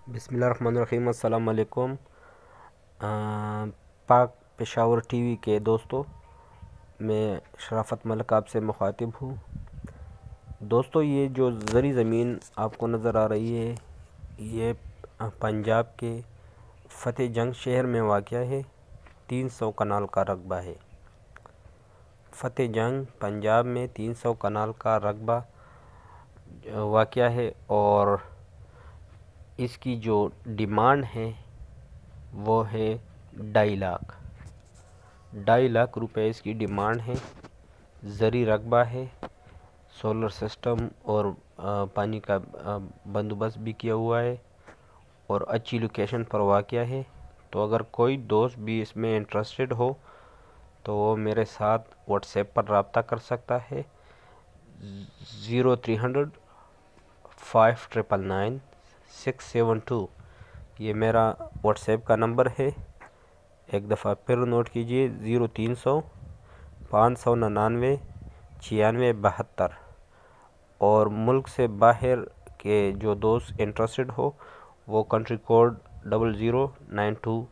بسم اللہ الرحمن الرحیم۔ السلام علیکم پاک پشاور ٹی وی کے دوستو، میں شرافت ملک آپ سے مخاطب ہوں۔ دوستو، یہ جو زرعی زمین آپ کو نظر آ رہی ہے، یہ پنجاب کے فتح جنگ شہر میں واقع ہے۔ 300 کنال کا رقبہ ہے۔ فتح جنگ پنجاب میں 300 کنال کا رقبہ واقع ہے، اور اس کی جو ڈیمانڈ ہے وہ ہے 2.5 لاکھ روپے اس کی ڈیمانڈ ہے۔ زرعی رقبہ ہے، سولر سسٹم اور پانی کا بندوبست بھی کیا ہوا ہے، اور اچھی لوکیشن پر واقع ہے۔ تو اگر کوئی دوست بھی اس میں انٹرسٹڈ ہو تو وہ میرے ساتھ واٹس ایپ پر رابطہ کر سکتا ہے۔ 0300 599 672 یہ میرا واٹس ایپ کا نمبر ہے۔ ایک دفعہ پھر نوٹ کیجئے، 0300 599 9672۔ اور ملک سے باہر کے جو دوست انٹرسٹڈ ہو وہ کنٹری کوڈ 0092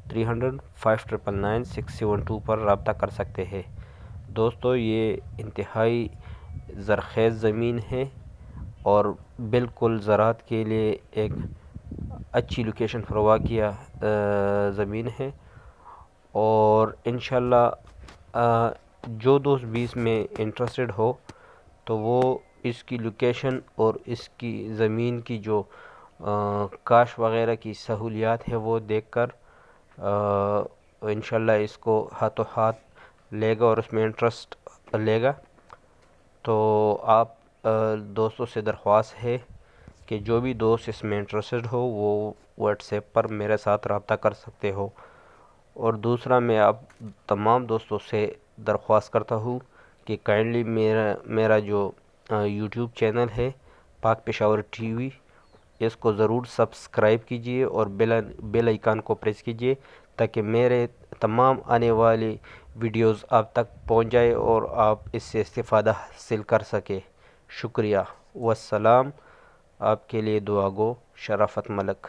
300 599 672 پر رابطہ کر سکتے ہیں۔ دوستو، یہ انتہائی زرخیز زمین ہے اور بالکل زراعت کے لیے ایک اچھی لوکیشن پر واقع زمین ہے، اور انشاءاللہ جو دوست بھی اس میں انٹرسٹڈ ہو تو وہ اس کی لوکیشن اور اس کی زمین کی جو کاشت وغیرہ کی سہولیات ہے وہ دیکھ کر انشاءاللہ اس کو ہاتھوں ہاتھ لے گا اور اس میں انٹرسٹ لے گا۔ تو آپ دوستوں سے درخواست ہے کہ جو بھی دوست اس میں انٹرسٹڈ ہو وہ واٹس ایپ پر میرے ساتھ رابطہ کر سکتے ہو۔ اور دوسرا، میں آپ تمام دوستوں سے درخواست کرتا ہوں کہ کائنڈلی میرا جو یوٹیوب چینل ہے پاک پشاور ٹی وی، اس کو ضرور سبسکرائب کیجئے اور بیل آئیکن کو پریس کیجئے تاکہ میرے تمام آنے والی ویڈیوز آپ تک پہنچ جائے اور آپ اس سے استفادہ حاصل کر سکے۔ شکریہ، والسلام۔ آپ کے لیے دعا گو، شرافت ملک۔